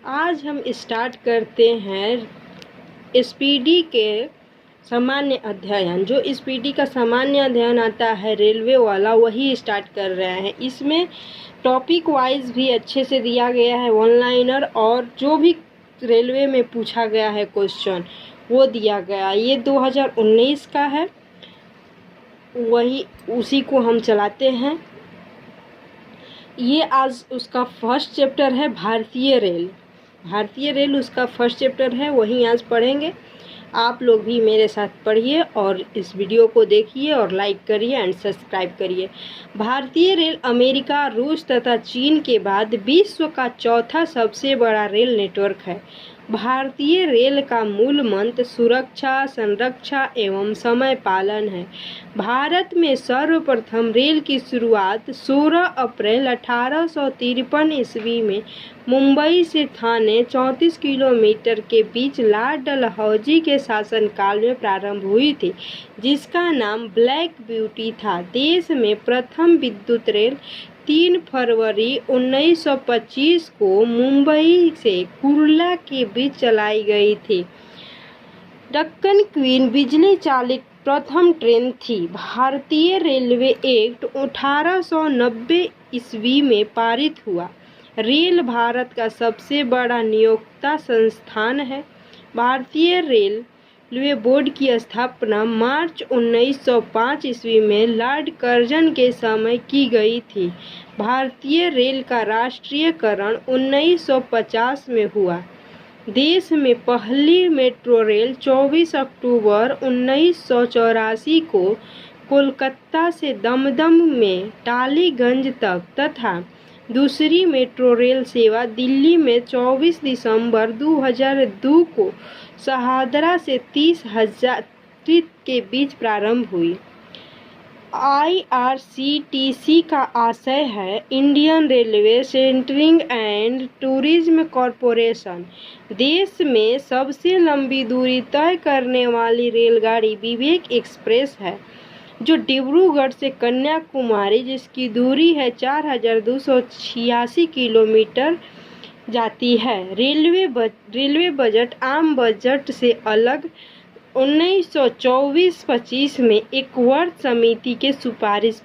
आज हम स्टार्ट करते हैं स्पीडी के सामान्य अध्ययन। जो स्पीडी का सामान्य अध्ययन आता है रेलवे वाला, वही स्टार्ट कर रहे हैं। इसमें टॉपिक वाइज भी अच्छे से दिया गया है, वन लाइनर, और जो भी रेलवे में पूछा गया है क्वेश्चन वो दिया गया। ये 2019 का है, वही उसी को हम चलाते हैं। ये आज उसका फर्स्ट चैप्टर है, भारतीय रेल उसका फर्स्ट चैप्टर है, वही आज पढ़ेंगे। आप लोग भी मेरे साथ पढ़िए और इस वीडियो को देखिए और लाइक करिए एंड सब्सक्राइब करिए। भारतीय रेल अमेरिका, रूस तथा चीन के बाद विश्व का चौथा सबसे बड़ा रेल नेटवर्क है। भारतीय रेल का मूल मंत्र सुरक्षा, संरक्षा एवं समय पालन है। भारत में सर्वप्रथम रेल की शुरुआत 16 अप्रैल 1853 ईस्वी में मुंबई से थाने 34 किलोमीटर के बीच लॉर्ड डलहौजी के शासनकाल में प्रारंभ हुई थी, जिसका नाम ब्लैक ब्यूटी था। देश में प्रथम विद्युत रेल 3 फरवरी 1925 को मुंबई से कुर्ला के बीच चलाई गई थी। दक्कन क्वीन बिजली चालित प्रथम ट्रेन थी। भारतीय रेलवे एक्ट 1890 ईस्वी में पारित हुआ। रेल भारत का सबसे बड़ा नियोक्ता संस्थान है। भारतीय रेलवे बोर्ड की स्थापना मार्च 1905 ईस्वी में लॉर्ड कर्जन के समय की गई थी। भारतीय रेल का राष्ट्रीयकरण 1950 में हुआ। देश में पहली मेट्रो रेल 24 अक्टूबर 1984 को कोलकाता से दमदम में टालीगंज तक तथा दूसरी मेट्रो रेल सेवा दिल्ली में 24 दिसंबर 2002 को शहादरा से 30,000 फीट के बीच प्रारंभ हुई। IRCTC का आशय है Indian railway catering and tourism corporation. देश में सबसे लंबी दूरी तय करने वाली रेलगाड़ी विवेक एक्सप्रेस है, जो डिब्रूगढ़ से कन्याकुमारी, जिसकी दूरी है 4286 किलोमीटर जाती है। रेलवे बजट आम बजट से अलग 1924-25 में एक वर्ष समिति के सिफारिश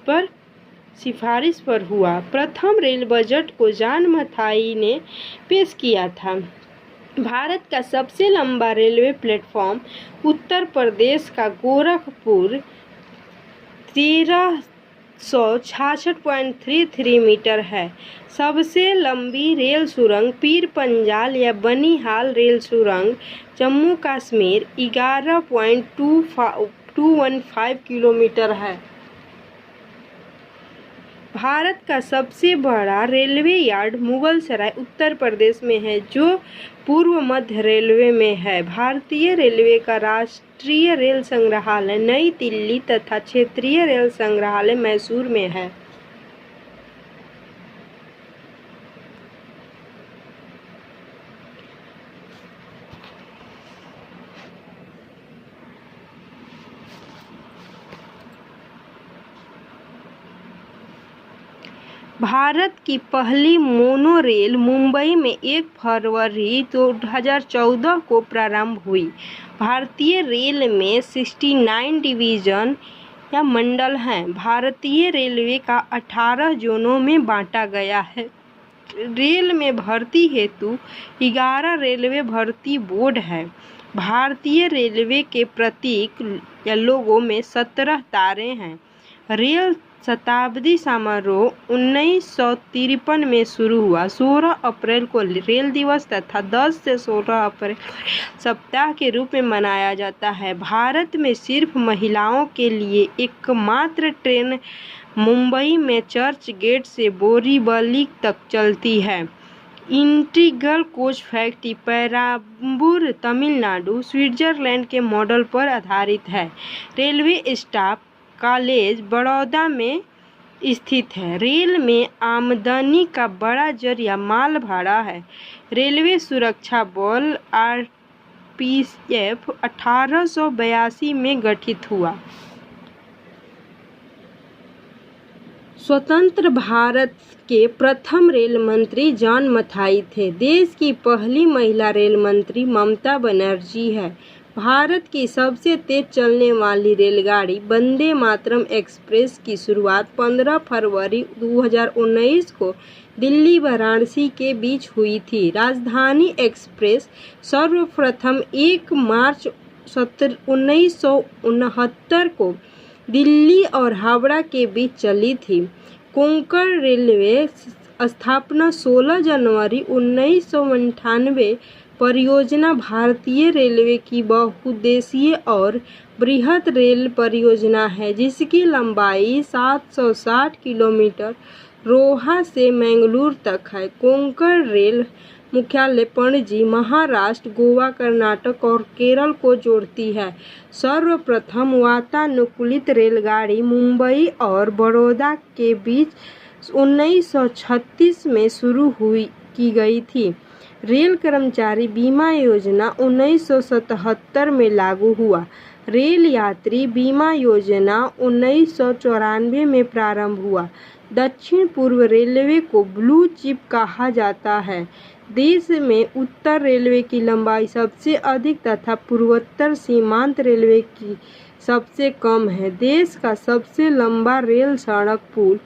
पर हुआ। प्रथम रेल बजट को जॉन मथाई ने पेश किया था। भारत का सबसे लंबा रेलवे प्लेटफॉर्म उत्तर प्रदेश का गोरखपुर 1366.33 मीटर है। सबसे लंबी रेल सुरंग पीर पंजाल या बनिहाल रेल सुरंग जम्मू कश्मीर 11.215 किलोमीटर है। भारत का सबसे बड़ा रेलवे यार्ड मुगलसराय उत्तर प्रदेश में है, जो पूर्व मध्य रेलवे में है। भारतीय रेलवे का राष्ट्रीय रेल संग्रहालय नई दिल्ली तथा क्षेत्रीय रेल संग्रहालय मैसूर में है। भारत की पहली मोनोरेल मुंबई में 1 फरवरी 2014 को प्रारंभ हुई। भारतीय रेल में 69 डिवीजन या मंडल हैं। भारतीय रेलवे का 18 जोनों में बांटा गया है। रेल में भर्ती हेतु 11 रेलवे भर्ती बोर्ड है। भारतीय रेलवे के प्रतीक या लोगो में 17 तारे हैं। रेल शताब्दी समारोह 1953 में शुरू हुआ। 16 अप्रैल को रेल दिवस तथा 10 से 16 अप्रैल सप्ताह के रूप में मनाया जाता है। भारत में सिर्फ महिलाओं के लिए एकमात्र ट्रेन मुंबई में चर्च गेट से बोरीवली तक चलती है। Integral coach factory Perambur Tamil Nadu Switzerland के मॉडल पर आधारित है। रेलवे स्टाफ कॉलेज बड़ौदा में स्थित है। रेल में आमदनी का बड़ा जरिया माल भाड़ा है। रेलवे सुरक्षा बल RPF 1882 में गठित हुआ। स्वतंत्र भारत के प्रथम रेल मंत्री जॉन मथाई थे। देश की पहली महिला रेल मंत्री ममता बनर्जी है। भारत की सबसे तेज चलने वाली रेलगाड़ी वंदे मातरम एक्सप्रेस की शुरुआत 15 फरवरी 2019 को दिल्ली वाराणसी के बीच हुई थी। राजधानी एक्सप्रेस सर्वप्रथम 1 मार्च 1969 को दिल्ली और हावड़ा के बीच चली थी। कोंकण रेलवे स्थापना 16 जनवरी 1998। परियोजना भारतीय रेलवे की बहुउद्देशीय और बृहत रेल परियोजना है जिसकी लंबाई 760 किलोमीटर रोहा से मंगलूर तक है। कोंकण रेल मुख्यालय पणजी, महाराष्ट्र, गोवा, कर्नाटक और केरल को जोड़ती है। सर्वप्रथम वातानुकूलित रेलगाड़ी मुंबई और बड़ौदा के बीच 1936 में शुरू की गई थी। रेल कर्मचारी बीमा योजना 1977 में लागू हुआ। रेल यात्री बीमा योजना 1994 में प्रारंभ हुआ। दक्षिण पूर्व रेलवे को ब्लू चिप कहा जाता है। देश में उत्तर रेलवे की लंबाई सबसे अधिक तथा पूर्वोत्तर सीमांत रेलवे की सबसे कम है। देश का सबसे लंबा रेल सड़क पुल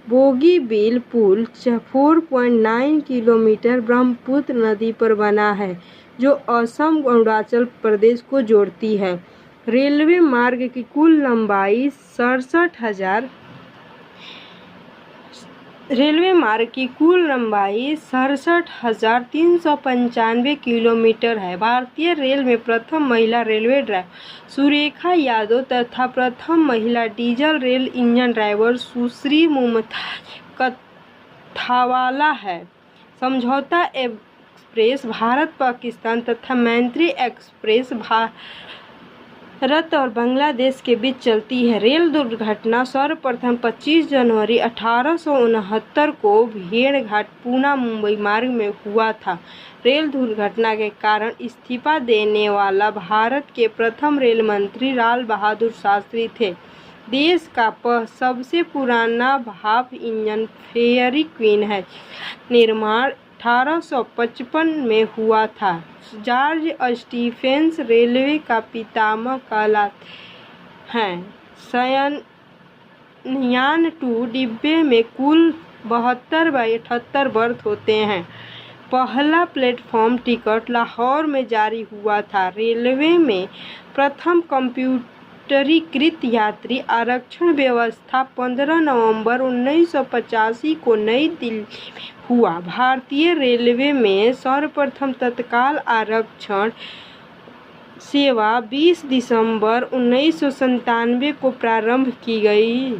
बोगीबील पुल 4.9 किलोमीटर ब्रह्मपुत्र नदी पर बना है जो असम और अरुणाचल प्रदेश को जोड़ती है। रेलवे मार्ग की कुल लंबाई 67,395 किलोमीटर है। भारतीय रेल में प्रथम महिला रेलवे ड्राइवर सुरेखा यादव तथा प्रथम महिला डीजल रेल इंजन ड्राइवर सुश्री मुमताज कथावाला है। समझौता एक्सप्रेस भारत पाकिस्तान तथा मैत्री एक्सप्रेस भारत और बांग्लादेश के बीच चलती है। रेल दुर्घटना सर्वप्रथम 25 जनवरी 1869 को भेड़घाट पूना मुंबई मार्ग में हुआ था। रेल दुर्घटना के कारण इस्तीफा देने वाला भारत के प्रथम रेल मंत्री लाल बहादुर शास्त्री थे। देश का सबसे पुराना भाप इंजन फेयरी क्वीन है। निर्माण 1855 में हुआ था। जॉर्ज स्टीफेंस रेलवे का पितामह कहलाते हैं। शयनयान 2 डिब्बे में कुल 72/78 बर्थ होते हैं। पहला प्लेटफॉर्म टिकट लाहौर में जारी हुआ था। रेलवे में प्रथम कंप्यूटरीकृत यात्री आरक्षण व्यवस्था 15 नवंबर 1985 को नई दिल्ली में हुआ। भारतीय रेलवे में सर्वप्रथम तत्काल आरक्षण सेवा 20 दिसंबर 1997 को प्रारंभ की गई।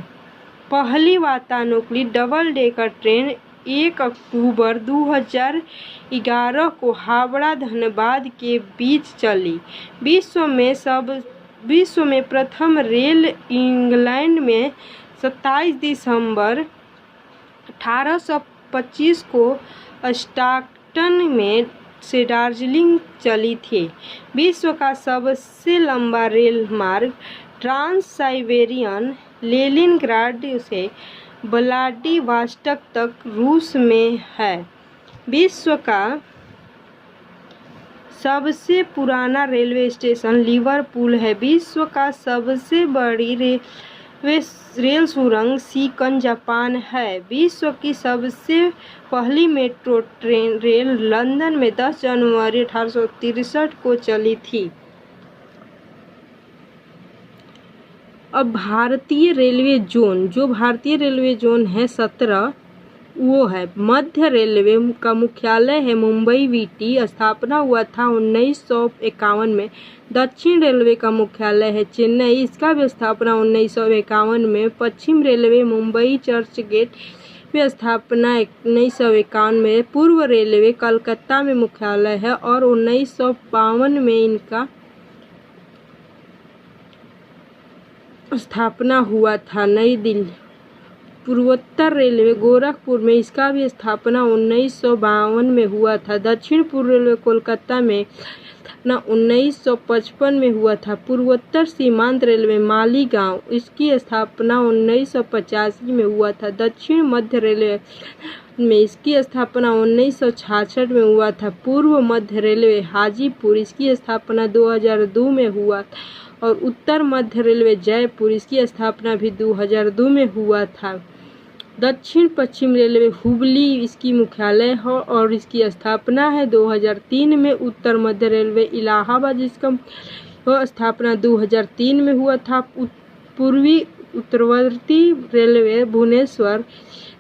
पहली वातानुकूलित डबल डेकर ट्रेन 1 अक्टूबर 2011 को हावड़ा धनबाद के बीच चली। विश्व में प्रथम रेल इंग्लैंड में 27 दिसंबर 1825 को स्टॉकटन में से दार्जिलिंग चली थी। विश्व का सबसे लंबा रेल मार्ग ट्रांस साइबेरियन लेनिनग्राड से व्लादिवोस्टोक तक रूस में है। विश्व का सबसे पुराना रेलवे स्टेशन लिवरपूल है। विश्व का सबसे बड़ी रेल सुरंग शिकन जापान है। विश्व की सबसे पहली मेट्रो रेल लंदन में 10 जनवरी 1863 को चली थी। अब भारतीय रेलवे जोन, जो भारतीय रेलवे जोन है 17 वो है। मध्य रेलवे का मुख्यालय है मुंबई वीटी। स्थापना हुआ था 1951 में। दक्षिण रेलवे का मुख्यालय है चेन्नई। इसका भी स्थापना 1951 में। पश्चिम रेलवे मुंबई चर्च गेट में स्थापना 1951 में। पूर्व रेलवे कलकत्ता में मुख्यालय है और 1952 में इनका स्थापना हुआ था नई दिल्ली। पूर्वोत्तर रेलवे गोरखपुर में, इसका भी स्थापना 1952 में हुआ था। दक्षिण पूर्व रेलवे कोलकाता में स्थापना 1955 में हुआ था। पूर्वोत्तर सीमांत रेलवे मालीगांव, इसकी स्थापना 1985 में हुआ था। दक्षिण मध्य रेलवे में इसकी स्थापना 1966 में हुआ था। पूर्व मध्य रेलवे हाजीपुर, इसकी स्थापना 2002 में हुआ था। और उत्तर मध्य रेलवे जयपुर, इसकी स्थापना भी 2002 में हुआ था। दक्षिण पश्चिम रेलवे हुबली इसकी मुख्यालय है और इसकी स्थापना है 2003 में। उत्तर मध्य रेलवे इलाहाबाद, इसका स्थापना 2003 में हुआ था। पूर्वी उत्तरवर्ती रेलवे भुवनेश्वर,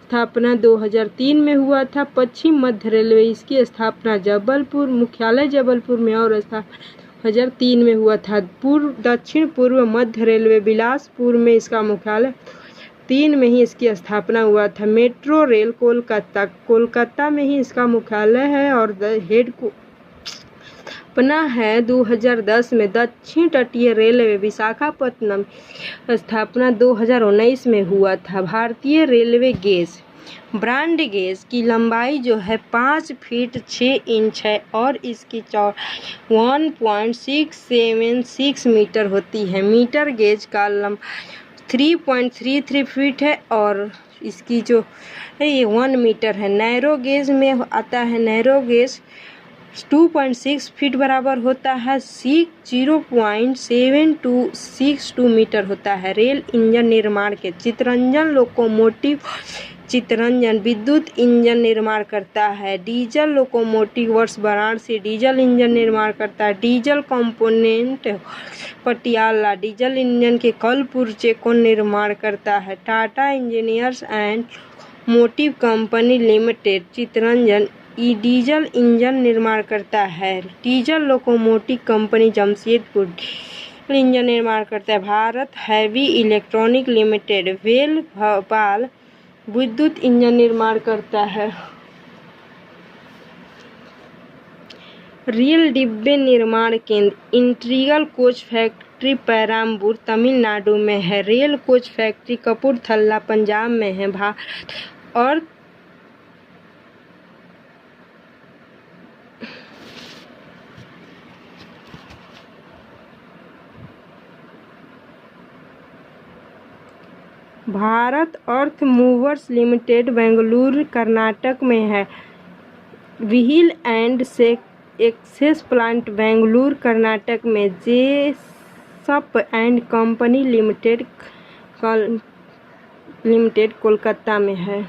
स्थापना 2003 में हुआ था। पश्चिम मध्य रेलवे, इसकी स्थापना जबलपुर, मुख्यालय जबलपुर में और स्थापना 2003 में हुआ था। दक्षिण पूर्व मध्य रेलवे बिलासपुर में, इसका मुख्यालय 3 में ही इसकी स्थापना हुआ था। मेट्रो रेल कोलकाता में ही इसका मुख्यालय है और हेड को स्थापना है 2010 में। दक्षिण तटीय रेलवे विशाखापट्टनम, स्थापना 2019 में हुआ था। भारतीय रेलवे गेज, ब्रॉड गेज की लंबाई जो है 5 फीट 6 इंच है और इसकी चौड़ाई 1.676 मीटर होती है। मीटर गेज का लंबाई 3.33 फीट है और इसकी जो है ये 1 मीटर है। नैरो गेज में आता है, नैरो गेज 2.6 फीट बराबर होता है। सीक 0.7262 मीटर होता है। रेल इंजन निर्माण के चितरंजन लोकोमोटिव, चितरंजन विद्युत इंजन निर्माण करता है। डीजल लोकोमोटिव वर्ष वाराणसी डीजल इंजन निर्माण करता है। Diesel component Patiala diesel engine के कलपुर्जे को निर्माण करता है। Tata engineers and motive company limited Chittaranjan diesel engine निर्माण करता है। Diesel locomotive company Jamshedpur diesel engine निर्माण करता है। भारत हैवी इलेक्ट्रॉनिक लिमिटेड वेल भोपाल विद्युत इंजन निर्माण करता है। रेल डिब्बे निर्माण केंद्र integral coach factory Perambur Tamil Nadu में है। Rail coach factory Kapurthala Punjab में है। Bharat earth movers limited Bengaluru Karnataka में है। Wheel and axle plant Bengaluru Karnataka में। Jessop and company limited Kolkata में है।